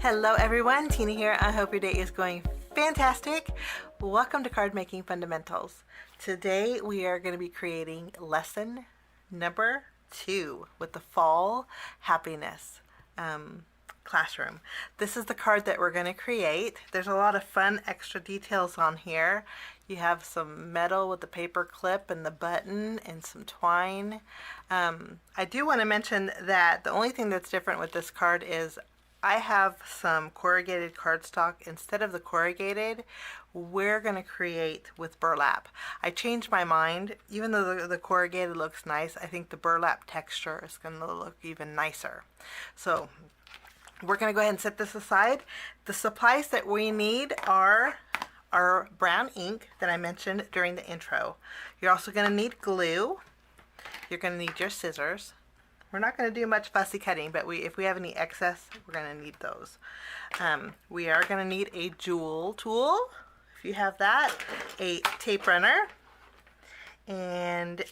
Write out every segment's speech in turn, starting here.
Hello everyone, Tina here. I hope your day is going fantastic. Welcome to Card Making Fundamentals. Today we are going to be creating lesson number 2 with the fall happiness classroom. This is the card that we're going to create. There's a lot of fun extra details on here. You have some metal with the paper clip and the button and some twine. I do want to mention that the only thing that's different with this card is I have some corrugated cardstock. Instead of the corrugated, we're going to create with burlap. I changed my mind. Even though the corrugated looks nice, I think the burlap texture is going to look even nicer. So we're going to go ahead and set this aside. The supplies that we need are our brown ink that I mentioned during the intro. You're also going to need glue. You're going to need your scissors. We're not going to do much fussy cutting, but if we have any excess, we're going to need those. We are going to need a jewel tool, if you have that, a tape runner, and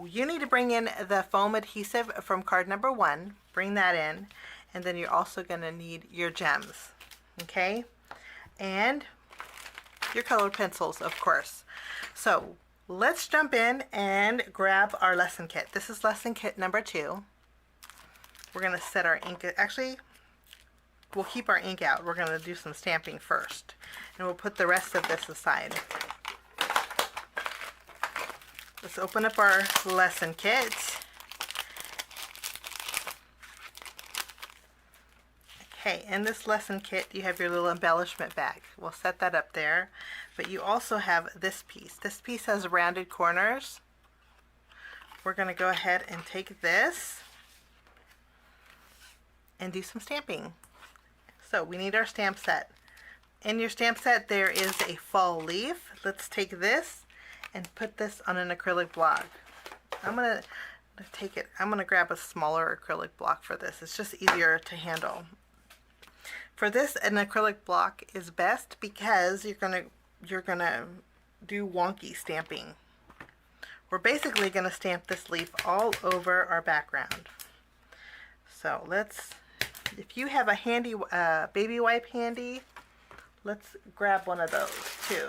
you need to bring in the foam adhesive from card number 1. Bring that in, and then you're also going to need your gems, okay? And your colored pencils, of course. So let's jump in and grab our lesson kit. This is lesson kit number 2. We're going to set our ink. Actually, we'll keep our ink out. We're going to do some stamping first. And we'll put the rest of this aside. Let's open up our lesson kit. Okay, in this lesson kit, you have your little embellishment bag. We'll set that up there. But you also have this piece. This piece has rounded corners. We're going to go ahead and take this and do some stamping. So we need our stamp set. In your stamp set, there is a fall leaf. Let's take this and put this on an acrylic block. I'm going to grab a smaller acrylic block for this. It's just easier to handle. For this, an acrylic block is best because you're gonna do wonky stamping. We're basically gonna stamp this leaf all over our background. So if you have a handy baby wipe handy, let's grab one of those too.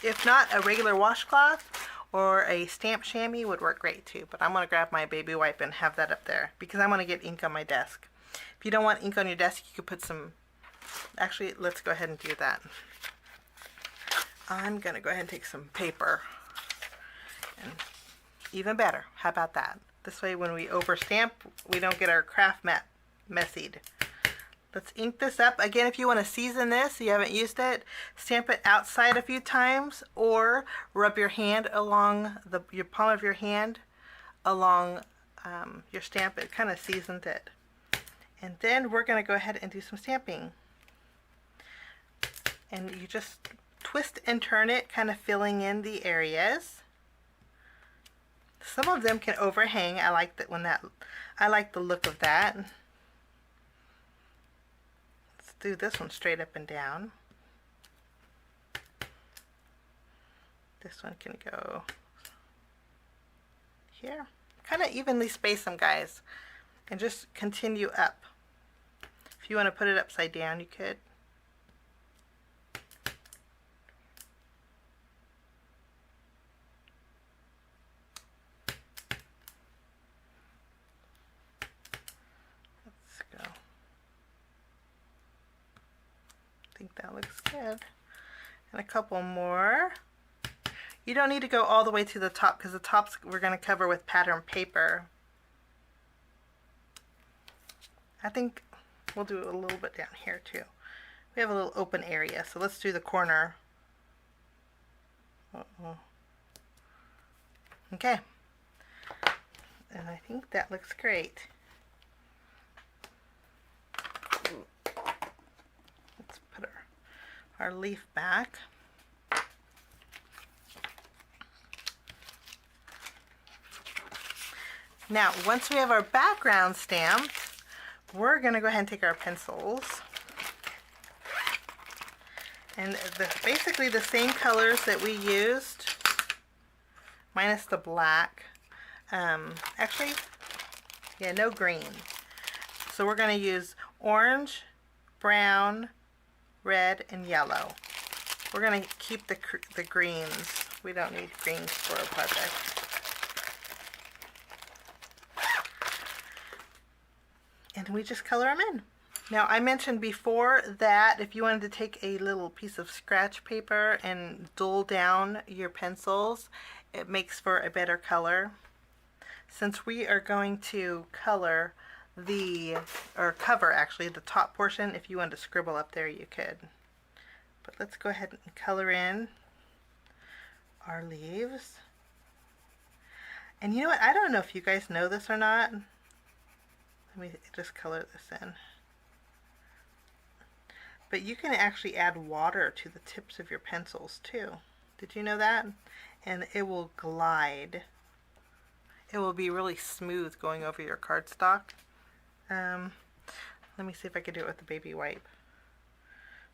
If not, a regular washcloth or a stamp chamois would work great too, but I'm going to grab my baby wipe and have that up there because I want to get ink on my desk. If you don't want ink on your desk, you could put some, actually let's go ahead and do that. I'm going to go ahead and take some paper, and even better, how about that? This way when we over stamp, we don't get our craft mat messied. Let's ink this up. Again, if you want to season this, you haven't used it, stamp it outside a few times or rub your hand along your palm of your hand along your stamp. It kind of seasons it. And then we're going to go ahead and do some stamping. And you just twist and turn it, kind of filling in the areas. Some of them can overhang. I like the look of that. Do this one straight up and down. This one can go here. Kind of evenly space them, guys, and just continue up. If you want to put it upside down, you could. I think that looks good. And a couple more. You don't need to go all the way to the top because the tops we're going to cover with pattern paper. I think we'll do a little bit down here too. We have a little open area, so let's do the corner. Okay. And I think that looks great. Our leaf back. Now, once we have our background stamped, we're going to go ahead and take our pencils and basically the same colors that we used, minus the black. Actually, yeah, no green. So we're going to use orange, brown, red, and yellow. We're going to keep the greens. We don't need greens for a project. And we just color them in. Now, I mentioned before that if you wanted to take a little piece of scratch paper and dull down your pencils, it makes for a better color. Since we are going to color cover actually the top portion, if you wanted to scribble up there, you could. But let's go ahead and color in our leaves. And you know what? I don't know if you guys know this or not. Let me just color this in. But you can actually add water to the tips of your pencils too. Did you know that? And it will glide. It will be really smooth going over your cardstock. Let me see if I can do it with the baby wipe.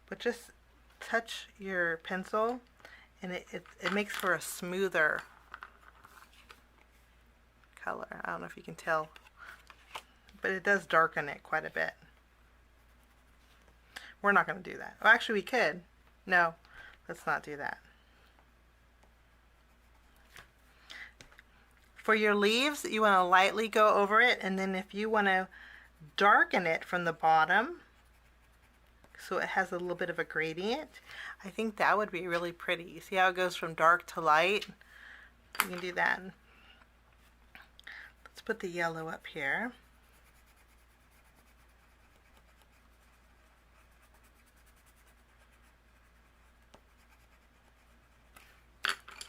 But just touch your pencil and it makes for a smoother color. I don't know if you can tell, but it does darken it quite a bit. We're not going to do that. Oh, actually we could. No, let's not do that. For your leaves, you want to lightly go over it, and then if you want to darken it from the bottom so it has a little bit of a gradient, I think that would be really pretty. You see how it goes from dark to light? You can do that. Let's put the yellow up here.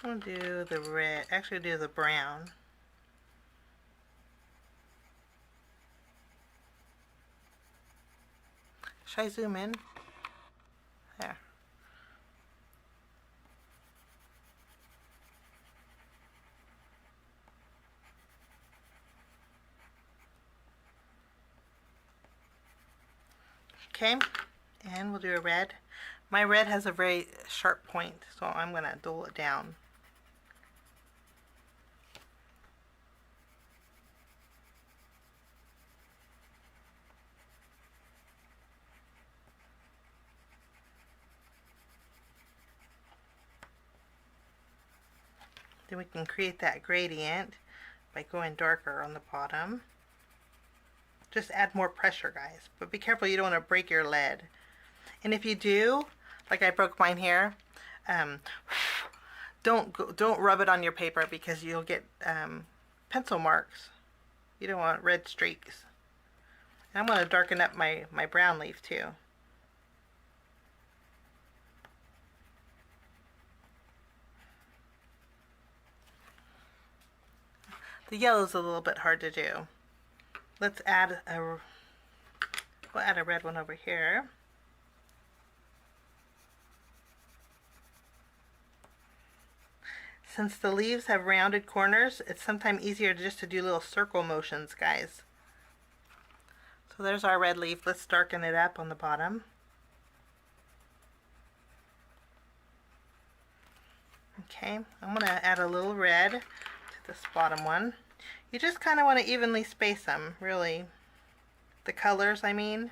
I'm going to do the red, actually do the brown. Should I zoom in? There. Okay, and we'll do a red. My red has a very sharp point, so I'm going to dull it down. Then we can create that gradient by going darker on the bottom. Just add more pressure, guys, but be careful you don't want to break your lead. And if you do, like I broke mine here, don't rub it on your paper because you'll get pencil marks. You don't want red streaks. And I'm going to darken up my brown leaf too. The yellow's a little bit hard to do. Let's add we'll add a red one over here. Since the leaves have rounded corners, it's sometimes easier just to do little circle motions, guys. So there's our red leaf. Let's darken it up on the bottom. Okay, I'm going to add a little red to this bottom one. You just kind of want to evenly space them, really. The colors, I mean.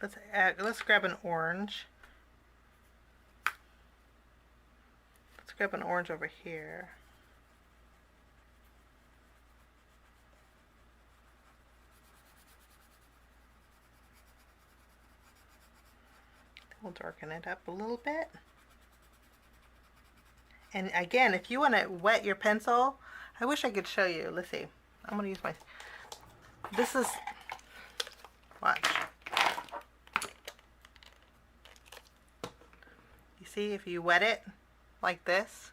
Let's grab an orange. Let's grab an orange over here. We'll darken it up a little bit. And again, if you want to wet your pencil, I wish I could show you. Let's see. I'm going to use my... This is... Watch. You see, if you wet it like this,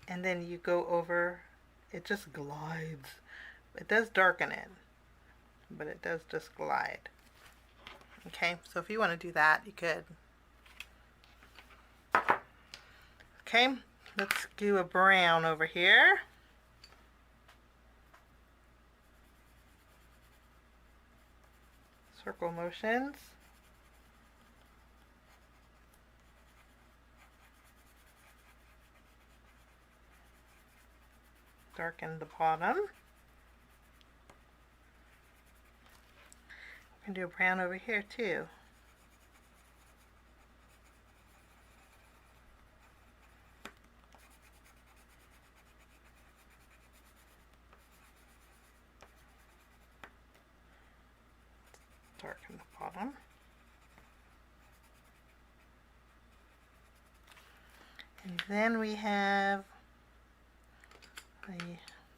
and then you go over, it just glides. It does darken it, but it does just glide. Okay, so if you want to do that, you could. Okay, let's do a brown over here. Circle motions. darken the bottom. We can do a brown over here too. Darken the bottom. And then we have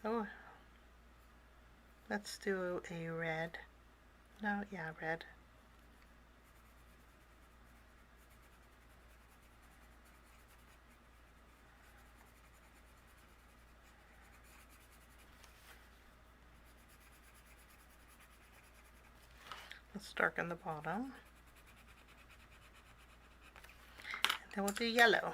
oh, let's do a red. No, yeah, red. Let's darken the bottom. And then we'll do yellow.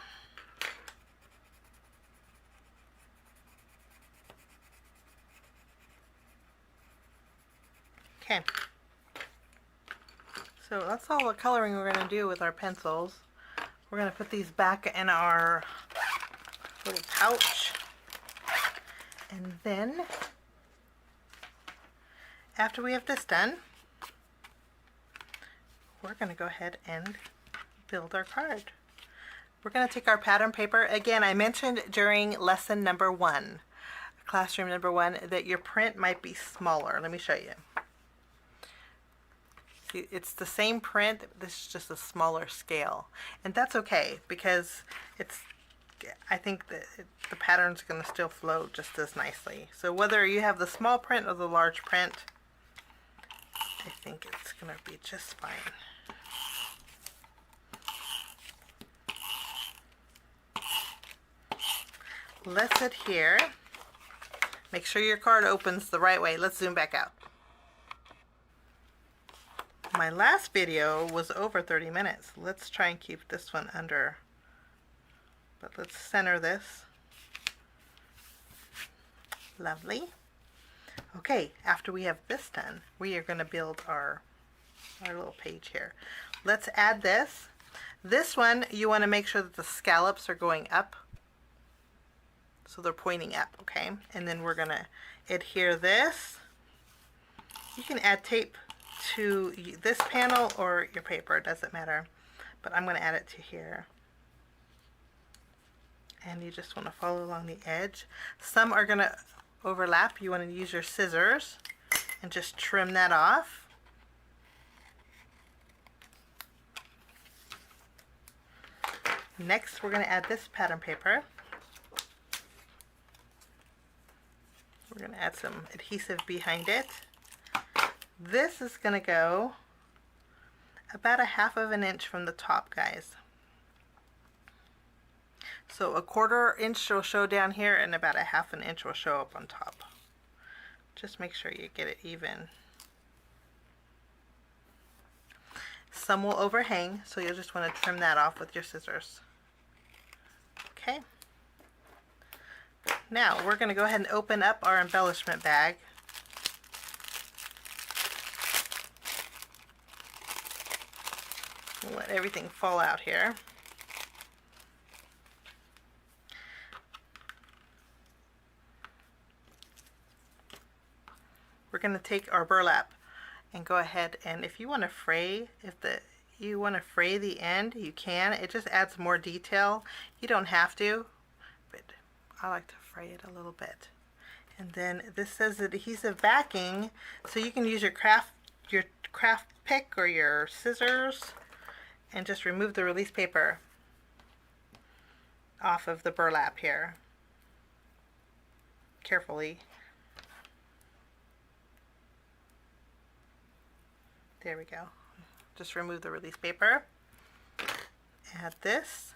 Okay. So that's all the coloring we're going to do with our pencils. We're going to put these back in our little pouch. And then, after we have this done, we're going to go ahead and build our card. We're going to take our pattern paper. Again, I mentioned during lesson number 1, classroom number 1, that your print might be smaller. Let me show you. See, it's the same print, this is just a smaller scale. And that's okay, because I think that the pattern's going to still flow just as nicely. So whether you have the small print or the large print, I think it's going to be just fine. Let's adhere. Make sure your card opens the right way. Let's zoom back out. My last video was over 30 minutes. Let's try and keep this one under. But let's center this. Lovely. Okay, after we have this done, we are going to build our little page here. Let's add this. This one, you want to make sure that the scallops are going up. So they're pointing up, okay? And then we're going to adhere this. You can add tape to this panel or your paper, it doesn't matter. But I'm going to add it to here. And you just want to follow along the edge. Some are going to overlap. You want to use your scissors and just trim that off. Next, we're going to add this pattern paper. We're going to add some adhesive behind it. This is going to go about 1/2 inch from the top, guys. So 1/4 inch will show down here and about 1/2 inch will show up on top. Just make sure you get it even. Some will overhang, so you'll just want to trim that off with your scissors. Okay. Now we're going to go ahead and open up our embellishment bag. We'll let everything fall out here. We're going to take our burlap and go ahead, and if you want to fray, you want to fray the end, you can. It just adds more detail. You don't have to, but I like to fray it a little bit. And then this says adhesive backing, so you can use your craft pick or your scissors and just remove the release paper off of the burlap here carefully. There we go. Just remove the release paper. Add this.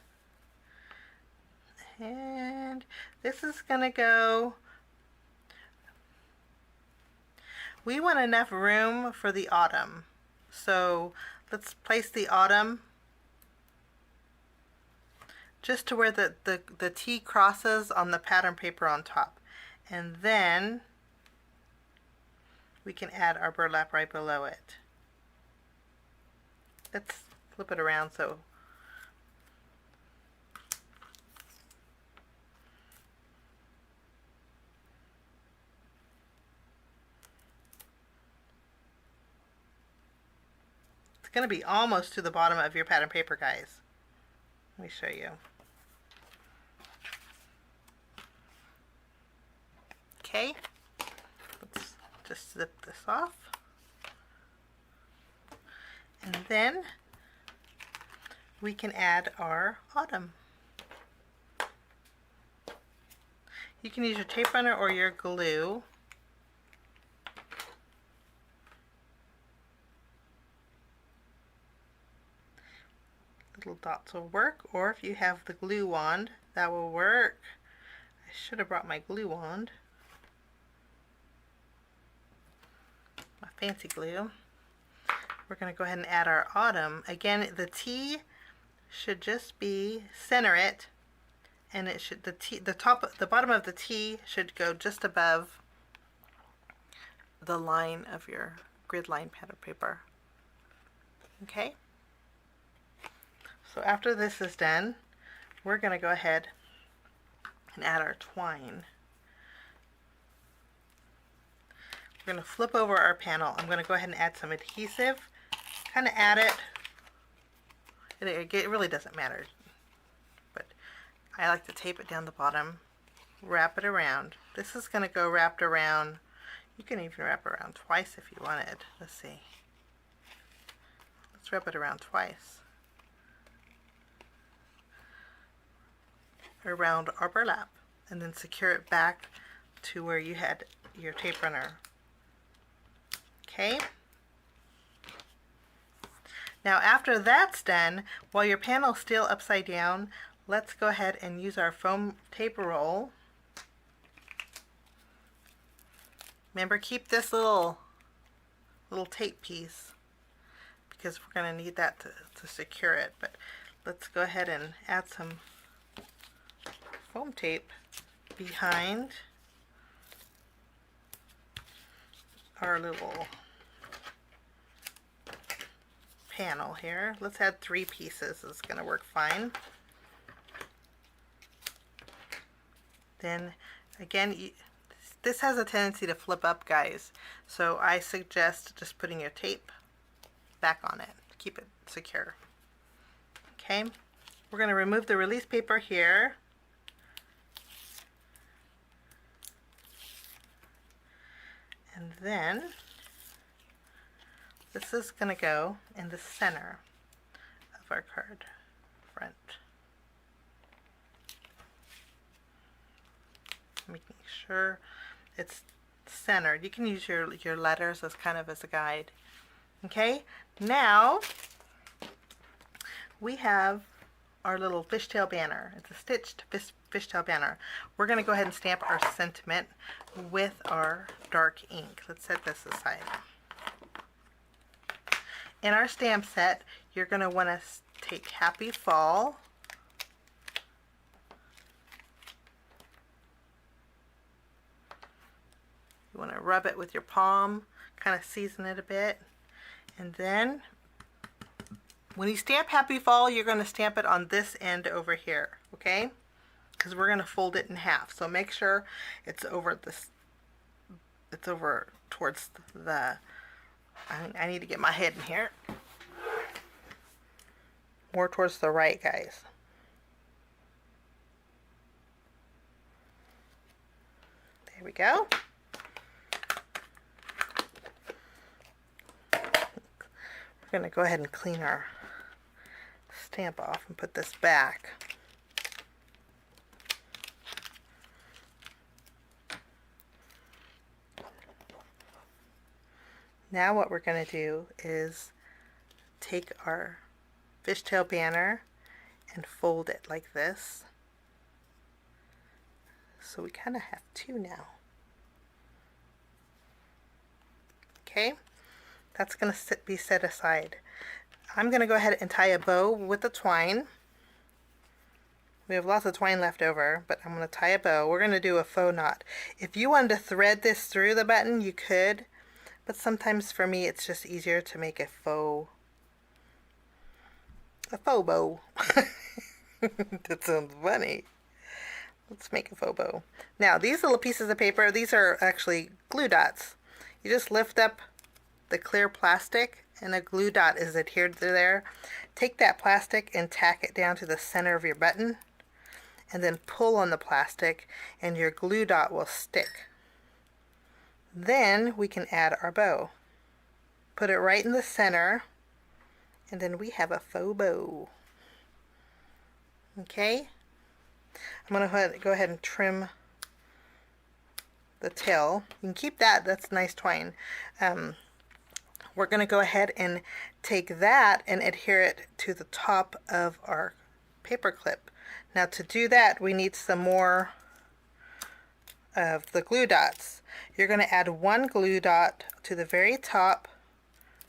And this is going to go, we want enough room for the autumn. So let's place the autumn just to where the T crosses on the pattern paper on top. And then we can add our burlap right below it. Let's flip it around so going to be almost to the bottom of your pattern paper, guys. Let me show you. Okay, let's just zip this off. And then we can add our autumn. You can use your tape runner or your glue. Little dots will work, or if you have the glue wand, that will work. I should have brought my glue wand. My fancy glue. We're going to go ahead and add our autumn. Again, the T should just be, center it, and it should, the bottom of the T should go just above the line of your grid line pattern paper. Okay? So after this is done, we're going to go ahead and add our twine. We're going to flip over our panel. I'm going to go ahead and add some adhesive. Kind of add it. It really doesn't matter, but I like to tape it down the bottom, wrap it around. This is going to go wrapped around. You can even wrap it around twice if you wanted. Let's see. Let's wrap it around twice. Around our burlap, and then secure it back to where you had your tape runner. Okay. Now after that's done, while your panel's still upside down, let's go ahead and use our foam tape roll. Remember, keep this little tape piece because we're going to need that to secure it. But let's go ahead and add some foam tape behind our little panel here. Let's add 3 pieces. It's going to work fine. Then again, this has a tendency to flip up, guys, so I suggest just putting your tape back on it to keep it secure. Okay, we're going to remove the release paper here. And then this is going to go in the center of our card front. Making sure it's centered. You can use your letters as kind of as a guide. Okay, now we have our little fishtail banner. It's a stitched fishtail banner. We're going to go ahead and stamp our sentiment with our dark ink. Let's set this aside. In our stamp set, you're going to want to take Happy Fall. You want to rub it with your palm, kind of season it a bit. And then when you stamp Happy Fall, you're going to stamp it on this end over here, okay? Because we're going to fold it in half. So make sure it's over this, it's over towards the, I need to get my head in here. More towards the right, guys. There we go. We're going to go ahead and clean our stamp off and put this back. Now what we're going to do is take our fishtail banner and fold it like this. So we kind of have 2 now. Okay, that's going to be set aside. I'm going to go ahead and tie a bow with the twine. We have lots of twine left over, but I'm going to tie a bow. We're going to do a faux knot. If you wanted to thread this through the button, you could, but sometimes for me it's just easier to make a faux bow. That sounds funny. Let's make a faux bow. Now these little pieces of paper, these are actually glue dots. You just lift up the clear plastic and a glue dot is adhered to there, take that plastic and tack it down to the center of your button, and then pull on the plastic and your glue dot will stick. Then we can add our bow. Put it right in the center, and then we have a faux bow. Okay? I'm going to go ahead and trim the tail. You can keep that, that's nice twine. We're going to go ahead and take that and adhere it to the top of our paper clip. Now to do that, we need some more of the glue dots. You're going to add one glue dot to the very top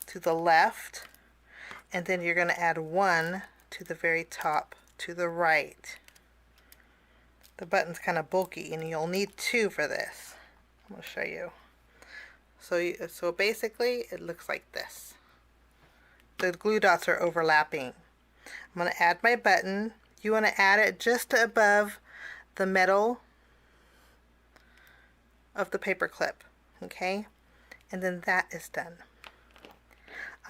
to the left, and then you're going to add one to the very top to the right. The button's kind of bulky and you'll need two for this. I'm going to show you. So basically it looks like this. The glue dots are overlapping. I'm going to add my button. You want to add it just above the metal of the paper clip, okay? And then that is done.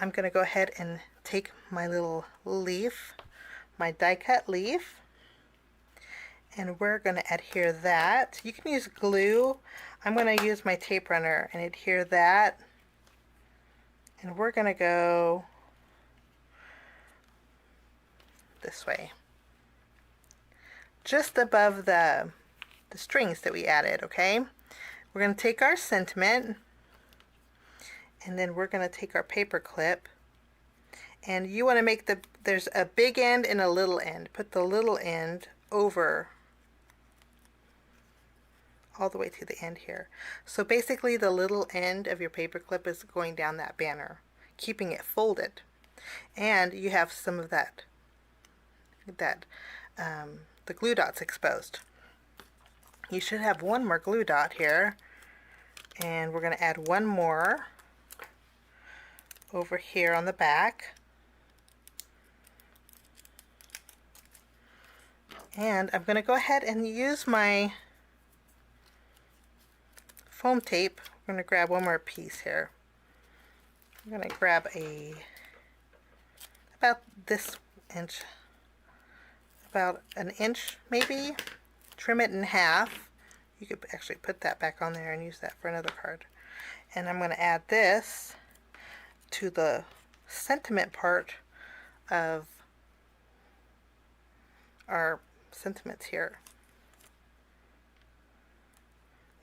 I'm going to go ahead and take my little leaf, my die cut leaf, and we're going to adhere that. You can use glue. I'm going to use my tape runner and adhere that, and we're going to go this way, just above the strings that we added, okay? We're going to take our sentiment, and then we're going to take our paper clip, and you want to make there's a big end and a little end. Put the little end over all the way to the end here. So basically the little end of your paper clip is going down that banner, keeping it folded. And you have some of the glue dots exposed. You should have one more glue dot here, and we're going to add one more over here on the back. And I'm going to go ahead and use my foam tape. I'm going to grab one more piece here. I'm going to grab about this inch, about an inch maybe, trim it in half. You could actually put that back on there and use that for another card. And I'm going to add this to the sentiment part of our sentiments here.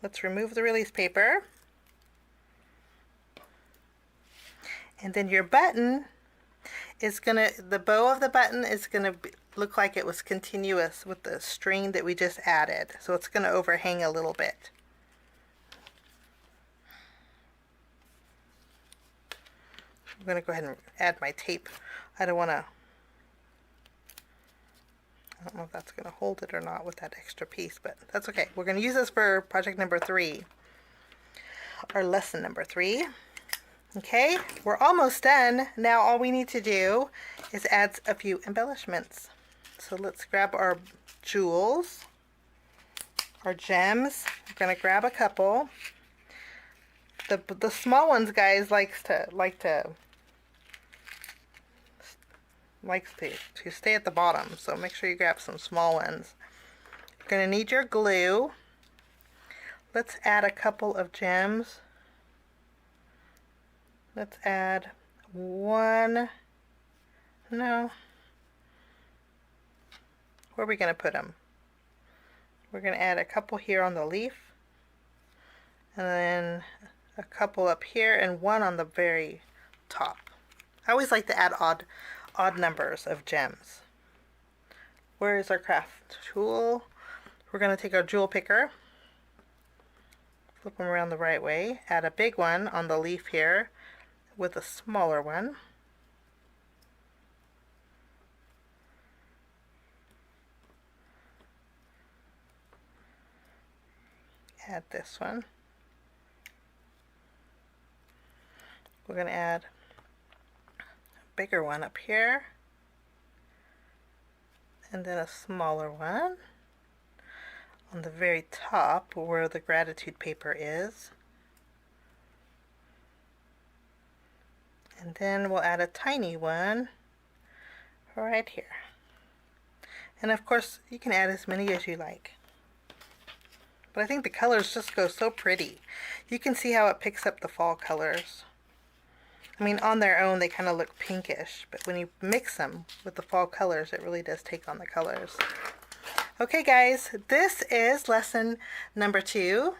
Let's remove the release paper. And then your button is the bow of the button is gonna look like it was continuous with the string that we just added. So it's gonna overhang a little bit. I'm gonna go ahead and add my tape. I don't know if that's going to hold it or not with that extra piece, but that's okay. We're going to use this for project number 3, or lesson number 3. Okay, we're almost done. Now all we need to do is add a few embellishments. So let's grab our jewels, our gems. We're going to grab a couple. The small ones, guys, likes to stay at the bottom, so make sure you grab some small ones. You're going to need your glue. Let's add a couple of gems. Let's add one. No. Where are we going to put them? We're going to add a couple here on the leaf, and then a couple up here, and one on the very top. I always like to add odd numbers of gems. Where is our craft tool? We're going to take our jewel picker, flip them around the right way, add a big one on the leaf here with a smaller one. Add this one. We're going to add bigger one up here, and then a smaller one on the very top where the gratitude paper is. And then we'll add a tiny one right here. And of course, you can add as many as you like. But I think the colors just go so pretty. You can see how it picks up the fall colors. I mean, on their own, they kind of look pinkish, but when you mix them with the fall colors, it really does take on the colors. Okay, guys, this is lesson number 2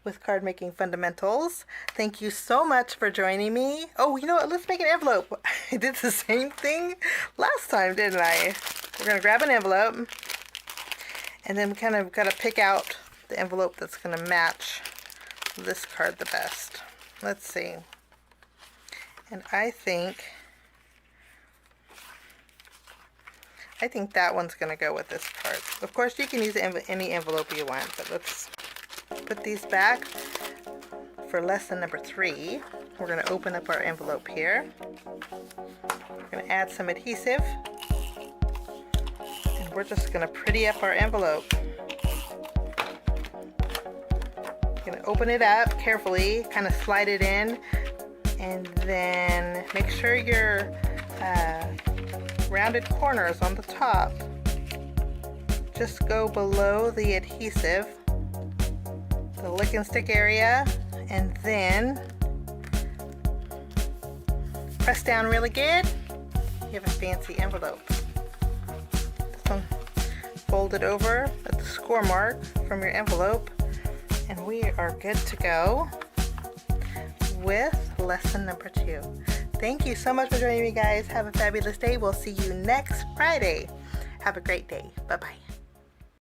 with Card Making Fundamentals. Thank you so much for joining me. Oh, you know what? Let's make an envelope. I did the same thing last time, didn't I? We're going to grab an envelope, and then we kind of got to pick out the envelope that's going to match this card the best. Let's see. And I think that one's going to go with this card. Of course, you can use any envelope you want, but let's put these back for lesson number 3. We're going to open up our envelope here. We're going to add some adhesive. And we're just going to pretty up our envelope. We're going to open it up carefully, kind of slide it in. And then make sure your rounded corners on the top just go below the adhesive, the lick and stick area, and then press down really good. You have a fancy envelope. This one fold it over at the score mark from your envelope, and we are good to go with lesson number 2. Thank you so much for joining me, guys. Have a fabulous day. We'll see you next Friday. Have a great day. Bye-bye.